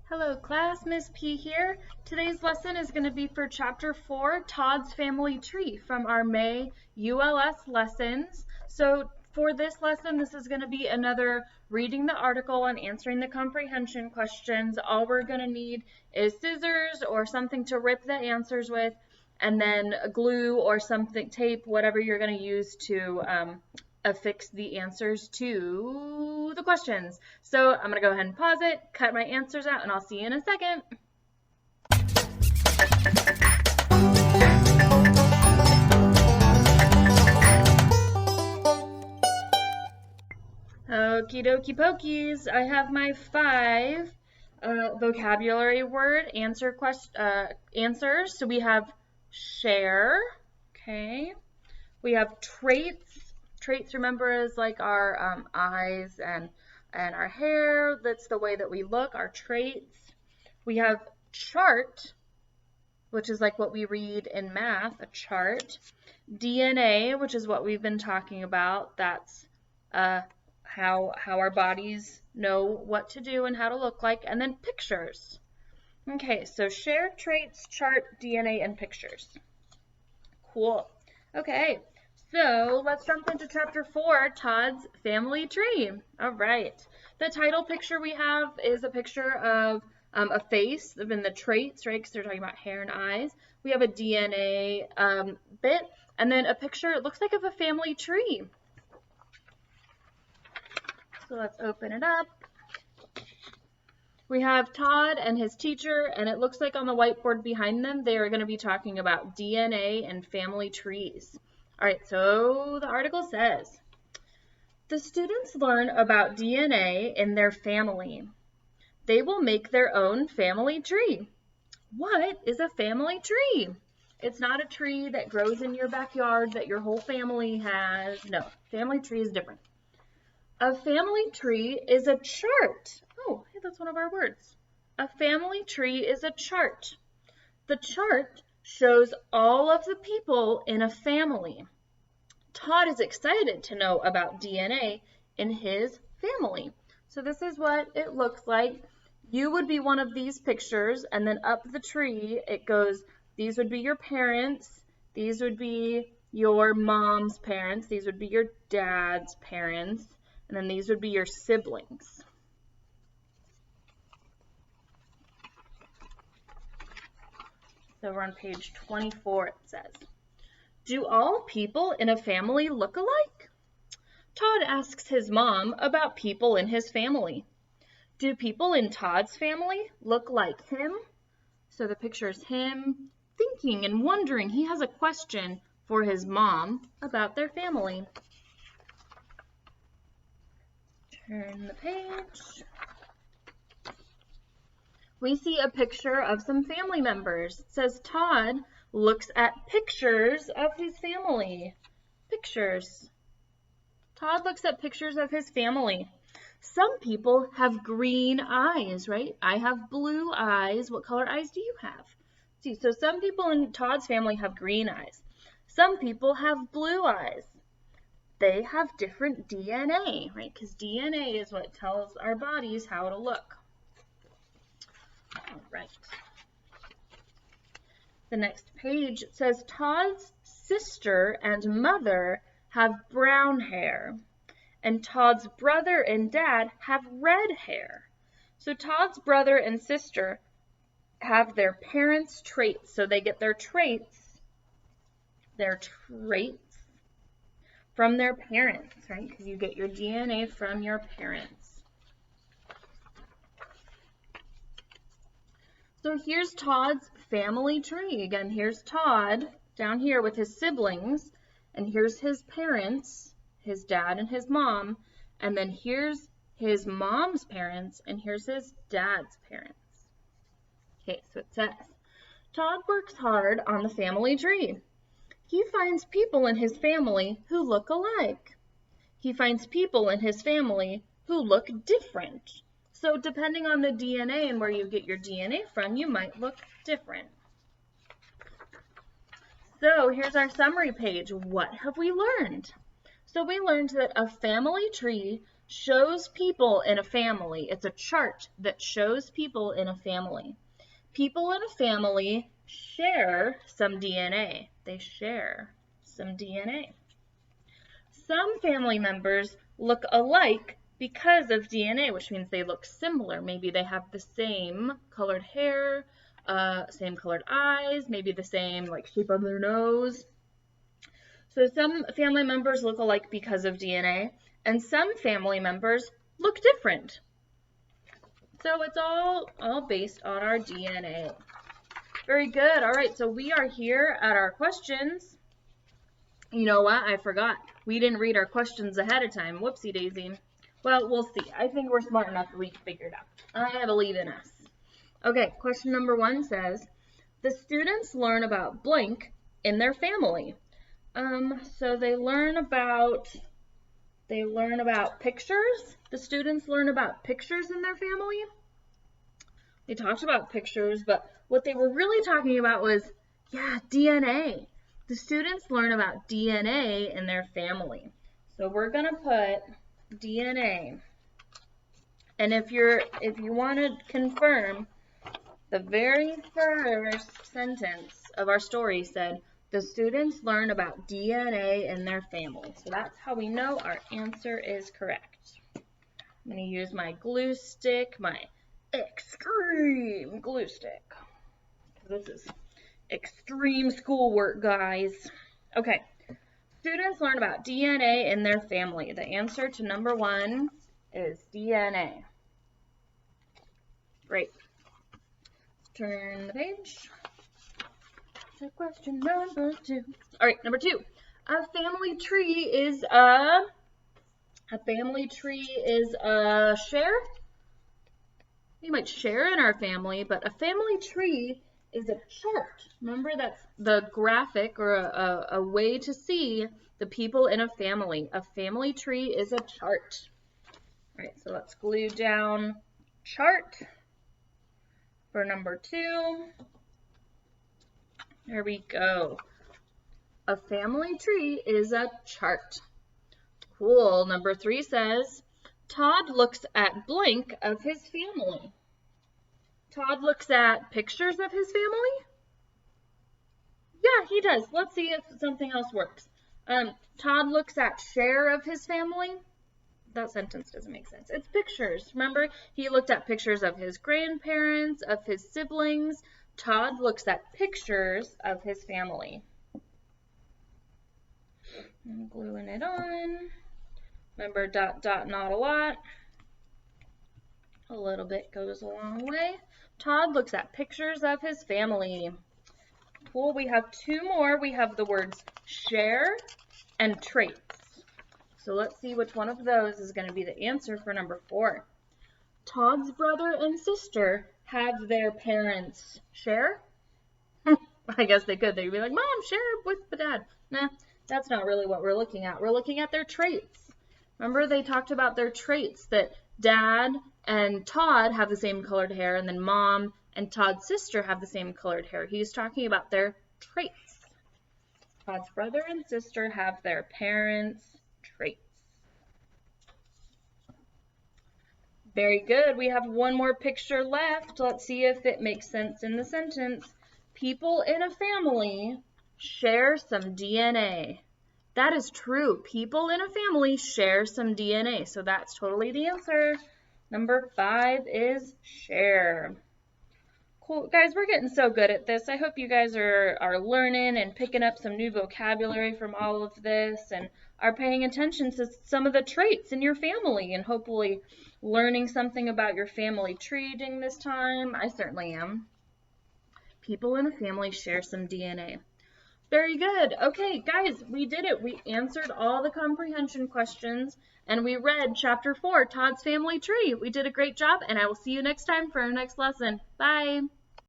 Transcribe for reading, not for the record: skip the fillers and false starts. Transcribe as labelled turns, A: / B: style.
A: Hello class, Miss P here. Today's lesson is going to be for Chapter 4, Todd's Family Tree from our May ULS lessons. So for this lesson, this is going to be another reading the article and answering the comprehension questions. All we're going to need is scissors or something to rip the answers with, and then glue or something, tape, whatever you're going to use to affix the answers to the questions. So I'm going to go ahead and pause it, cut my answers out, and I'll see you in a second. Okie dokie pokies, I have my 5 vocabulary word answers. So we have share, okay. We have traits. Traits, remember, is like our eyes and our hair. That's the way that we look, our traits. We have chart, which is like what we read in math, a chart. DNA, which is what we've been talking about. That's how our bodies know what to do and how to look like. And then pictures. Okay, so share, traits, chart, DNA, and pictures. Cool. Okay. So let's jump into Chapter 4, Todd's Family Tree. All right. The title picture we have is a picture of a face, in the traits, right, because they're talking about hair and eyes. We have a DNA bit, and then a picture, it looks like of a family tree. So let's open it up. We have Todd and his teacher, and it looks like on the whiteboard behind them, they are going to be talking about DNA and family trees. All right, so the article says, the students learn about DNA in their family. They will make their own family tree. What is a family tree? It's not a tree that grows in your backyard that your whole family has. No, family tree is different. A family tree is a chart. Oh, hey, that's one of our words. A family tree is a chart. The chart shows all of the people in a family. Todd is excited to know about DNA in his family. So this is what it looks like. You would be one of these pictures, and then up the tree it goes, these would be your parents, these would be your mom's parents, these would be your dad's parents, and then these would be your siblings. So we're on page 24, it says, do all people in a family look alike? Todd asks his mom about people in his family. Do people in Todd's family look like him? So the picture is him thinking and wondering. He has a question for his mom about their family. Turn the page. We see a picture of some family members. It says Todd looks at pictures of his family. Pictures. Todd looks at pictures of his family. Some people have green eyes, right? I have blue eyes. What color eyes do you have? See, so some people in Todd's family have green eyes. Some people have blue eyes. They have different DNA, right? Because DNA is what tells our bodies how to look. All right. The next page says Todd's sister and mother have brown hair, and Todd's brother and dad have red hair. So Todd's brother and sister have their parents' traits, so they get their traits from their parents, right? Because you get your DNA from your parents. So here's Todd's family tree. Again, here's Todd down here with his siblings, and here's his parents, his dad and his mom, and then here's his mom's parents, and here's his dad's parents. Okay, so it says, Todd works hard on the family tree. He finds people in his family who look alike. He finds people in his family who look different. So depending on the DNA and where you get your DNA from, you might look different. So here's our summary page. What have we learned? So we learned that a family tree shows people in a family. It's a chart that shows people in a family. People in a family share some DNA. They share some DNA. Some family members look alike because of DNA, which means they look similar. Maybe they have the same colored hair, same colored eyes, maybe the same shape of their nose. So some family members look alike because of DNA, and some family members look different. So it's all based on our DNA. Very good. All right, so we are here at our questions. You know what? I forgot. We didn't read our questions ahead of time. Whoopsie daisy. Well, we'll see. I think we're smart enough that we can figure it out. I believe in us. Okay, question number 1 says, the students learn about blank in their family. So they learn about pictures. The students learn about pictures in their family. They talked about pictures, but what they were really talking about was, DNA. The students learn about DNA in their family. So we're going to put DNA. And if you want to confirm, the very first sentence of our story said, the students learn about DNA in their family. So that's how we know our answer is correct. I'm going to use my glue stick, my extreme glue stick. This is extreme schoolwork, guys. Okay, students learn about DNA in their family. The answer to number 1 is DNA. Great. Turn the page to question number 2. All right, number 2. A family tree is a share. We might share in our family, but a family tree is a chart. Remember, that's the graphic or a way to see the people in a family. A family tree is a chart. All right, so let's glue down chart for number 2. There we go. A family tree is a chart. Cool. Number 3 says, Todd looks at blank of his family. Todd looks at pictures of his family? Yeah, he does. Let's see if something else works. Todd looks at share of his family. That sentence doesn't make sense. It's pictures. Remember, he looked at pictures of his grandparents, of his siblings. Todd looks at pictures of his family. I'm gluing it on. Remember, dot, dot, not a lot. A little bit goes a long way. Todd looks at pictures of his family. Cool, we have 2 more. We have the words share and traits. So let's see which one of those is going to be the answer for number 4. Todd's brother and sister have their parents share? I guess they could. They'd be like, Mom, share with the dad. Nah, that's not really what we're looking at. We're looking at their traits. Remember, they talked about their traits, that Dad and Todd have the same colored hair, and then Mom and Todd's sister have the same colored hair. He's talking about their traits. Todd's brother and sister have their parents' traits. Very good. We have one more picture left. Let's see if it makes sense in the sentence. People in a family share some DNA. That is true. People in a family share some DNA. So that's totally the answer. Number 5 is share. Cool. Guys, we're getting so good at this. I hope you guys are learning and picking up some new vocabulary from all of this and are paying attention to some of the traits in your family and hopefully learning something about your family tree during this time. I certainly am. People in a family share some DNA. Very good. Okay, guys, we did it. We answered all the comprehension questions, and we read Chapter 4, Todd's Family Tree. We did a great job, and I will see you next time for our next lesson. Bye.